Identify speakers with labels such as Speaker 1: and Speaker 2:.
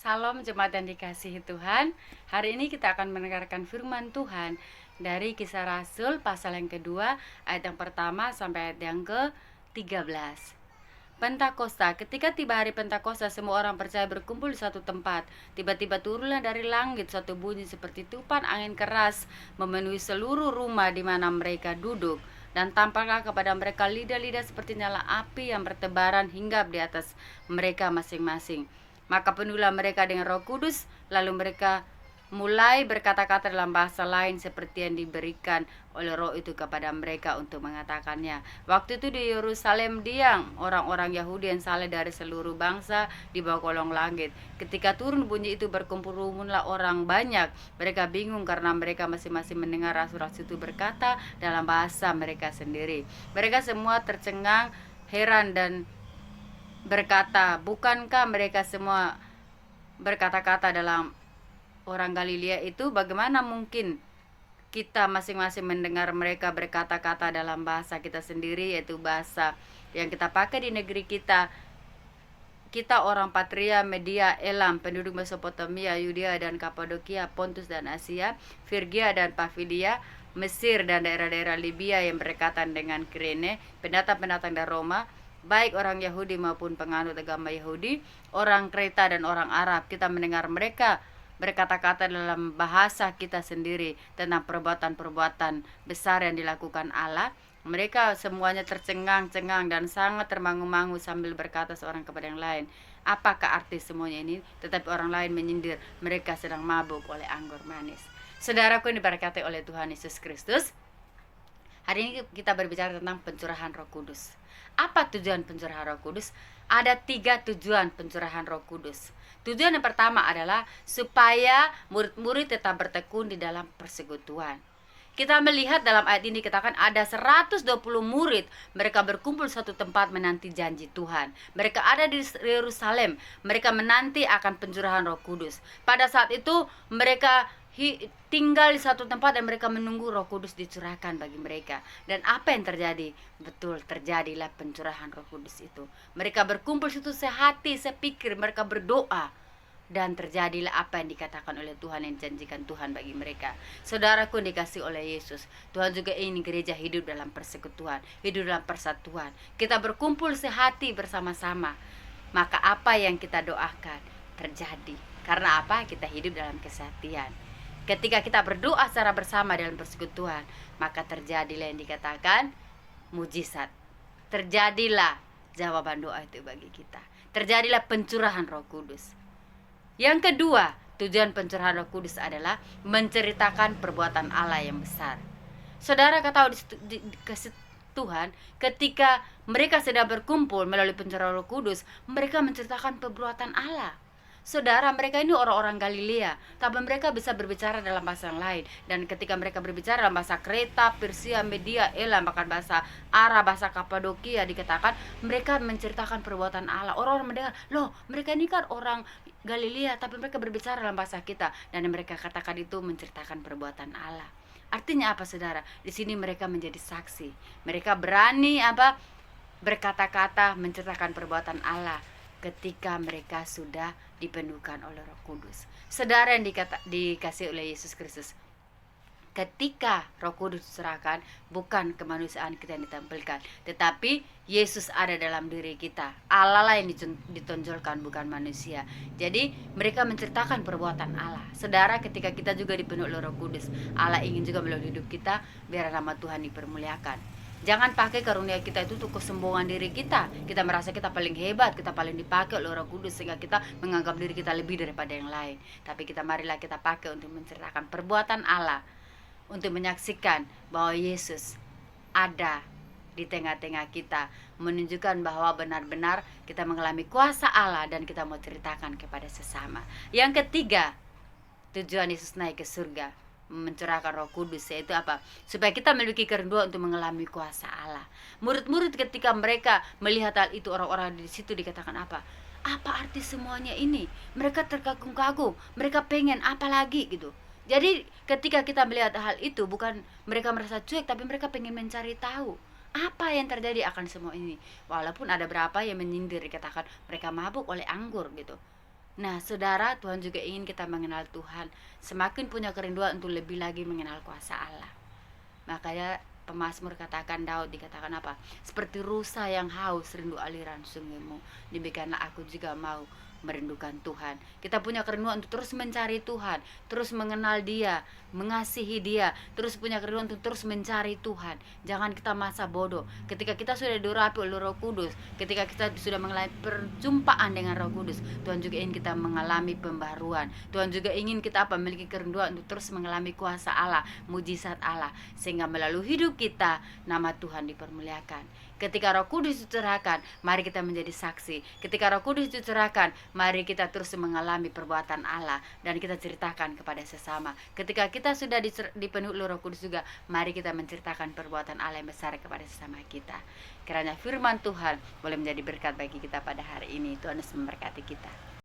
Speaker 1: Salam jemaat yang dikasihi Tuhan. Hari ini kita akan mendengarkan firman Tuhan dari Kisah Rasul pasal yang kedua, ayat yang pertama sampai ayat yang ke-13. Pentakosta. Ketika tiba hari Pentakosta, semua orang percaya berkumpul di satu tempat. Tiba-tiba turunlah dari langit suatu bunyi seperti tupan angin keras memenuhi seluruh rumah di mana mereka duduk. Dan tampaklah kepada mereka lidah-lidah seperti nyala api yang bertebaran hinggap di atas mereka masing-masing. Maka penuhlah mereka dengan Roh Kudus, lalu mereka mulai berkata-kata dalam bahasa lain seperti yang diberikan oleh Roh itu kepada mereka untuk mengatakannya. Waktu itu di Yerusalem diam orang-orang Yahudi yang saleh dari seluruh bangsa di bawah kolong langit. Ketika turun bunyi itu, berkumpul-rumunlah orang banyak. Mereka bingung karena mereka masing-masing mendengar rasul-rasul itu berkata dalam bahasa mereka sendiri. Mereka semua tercengang, heran dan berkata, bukankah mereka semua berkata-kata dalam orang Galilea itu? Bagaimana mungkin kita masing-masing mendengar mereka berkata-kata dalam bahasa kita sendiri, yaitu bahasa yang kita pakai di negeri kita? Kita orang Patria, Media, Elam, penduduk Mesopotamia, Yudea dan Kapadokia, Pontus dan Asia, Frigia dan Pamfilia, Mesir dan daerah-daerah Libya yang berdekatan dengan Kirene, pendatang-pendatang dari Roma, baik orang Yahudi maupun penganut agama Yahudi, orang Kreta dan orang Arab. Kita mendengar mereka berkata-kata dalam bahasa kita sendiri tentang perbuatan-perbuatan besar yang dilakukan Allah. Mereka semuanya tercengang-cengang dan sangat termangu-mangu sambil berkata seorang kepada yang lain, apakah arti semuanya ini? Tetapi orang lain menyindir, mereka sedang mabuk oleh anggur manis. Saudaraku yang diberkati oleh Tuhan Yesus Kristus, hari ini kita berbicara tentang pencurahan Roh Kudus. Apa tujuan pencurahan Roh Kudus? Ada 3 tujuan pencurahan Roh Kudus. Tujuan yang pertama adalah supaya murid-murid tetap bertekun di dalam persekutuan. Kita melihat dalam ayat ini dikatakan ada 120 murid. Mereka berkumpul satu tempat menanti janji Tuhan. Mereka ada di Yerusalem. Mereka menanti akan pencurahan Roh Kudus. Pada saat itu mereka tinggal di satu tempat dan mereka menunggu Roh Kudus dicurahkan bagi mereka. Dan apa yang terjadi? Betul, terjadilah pencurahan Roh Kudus itu. Mereka berkumpul situ sehati, sepikir, mereka berdoa. Dan terjadilah apa yang dikatakan oleh Tuhan, yang dijanjikan Tuhan bagi mereka. Saudaraku yang dikasih oleh Yesus, Tuhan juga ingin gereja hidup dalam persekutuan, hidup dalam persatuan. Kita berkumpul sehati bersama-sama. Maka apa yang kita doakan terjadi. Karena apa? Kita hidup dalam kesehatian. Ketika kita berdoa secara bersama dalam persekutuan, maka terjadilah yang dikatakan mujizat. Terjadilah jawaban doa itu bagi kita. Terjadilah pencurahan Roh Kudus. Yang kedua, tujuan pencurahan Roh Kudus adalah menceritakan perbuatan Allah yang besar. Saudara kata dikasih Tuhan, ketika mereka sedang berkumpul melalui pencurahan Roh Kudus, mereka menceritakan perbuatan Allah. Saudara, mereka ini orang-orang Galilea, tapi mereka bisa berbicara dalam bahasa yang lain. Dan ketika mereka berbicara dalam bahasa Kreta, Persia, Media, Elam, bahkan bahasa Arab, bahasa Kapadokia, dikatakan mereka menceritakan perbuatan Allah. Orang-orang mendengar, loh, mereka ini kan orang Galilea, tapi mereka berbicara dalam bahasa kita. Dan mereka katakan itu menceritakan perbuatan Allah. Artinya apa, saudara? Di sini mereka menjadi saksi. Mereka berani berkata-kata menceritakan perbuatan Allah ketika mereka sudah dipenuhkan oleh Roh Kudus. Saudara yang dikasih oleh Yesus Kristus, ketika Roh Kudus diserahkan, bukan kemanusiaan kita yang ditampilkan, tetapi Yesus ada dalam diri kita. Allah lah yang ditonjolkan, bukan manusia. Jadi mereka menceritakan perbuatan Allah. Saudara, ketika kita juga dipenuhi oleh Roh Kudus, Allah ingin juga melalui hidup kita biar nama Tuhan dipermuliakan. Jangan pakai karunia kita itu untuk kesombongan diri kita. Kita merasa kita paling hebat, kita paling dipakai oleh Roh Kudus, sehingga kita menganggap diri kita lebih daripada yang lain. Tapi marilah kita pakai untuk menceritakan perbuatan Allah, untuk menyaksikan bahwa Yesus ada di tengah-tengah kita, menunjukkan bahwa benar-benar kita mengalami kuasa Allah dan kita mau ceritakan kepada sesama. Yang ketiga, tujuan Yesus naik ke surga, mencurahkan Roh Kudus, yaitu apa? Supaya kita memiliki kerinduan untuk mengalami kuasa Allah. Murid-murid ketika mereka melihat hal itu, orang-orang di situ dikatakan apa? Apa arti semuanya ini? Mereka terkagum-kagum, mereka pengen apa lagi gitu. Jadi ketika kita melihat hal itu, bukan mereka merasa cuek, tapi mereka pengen mencari tahu apa yang terjadi akan semua ini. Walaupun ada berapa yang menyindir, dikatakan mereka mabuk oleh anggur gitu. Nah, saudara, Tuhan juga ingin kita mengenal Tuhan, semakin punya kerinduan untuk lebih lagi mengenal kuasa Allah. Makanya pemazmur katakan, Daud dikatakan apa? Seperti rusa yang haus rindu aliran sungaimu, demikianlah aku juga mau merindukan Tuhan. Kita punya kerinduan untuk terus mencari Tuhan, terus mengenal Dia, mengasihi Dia, terus punya kerinduan untuk terus mencari Tuhan. Jangan kita masa bodoh. Ketika kita sudah diurapi oleh Roh Kudus, ketika kita sudah mengalami perjumpaan dengan Roh Kudus, Tuhan juga ingin kita mengalami pembaruan. Tuhan juga ingin kita memiliki kerinduan untuk terus mengalami kuasa Allah, mujizat Allah, sehingga melalui hidup kita nama Tuhan dipermuliakan. Ketika Roh Kudus dicurahkan, mari kita menjadi saksi. Ketika Roh Kudus dicurahkan, mari kita terus mengalami perbuatan Allah dan kita ceritakan kepada sesama. Ketika kita sudah dipenuhi oleh Roh Kudus juga, mari kita menceritakan perbuatan Allah yang besar kepada sesama kita. Kiranya firman Tuhan boleh menjadi berkat bagi kita pada hari ini. Tuhan Yesus memberkati kita.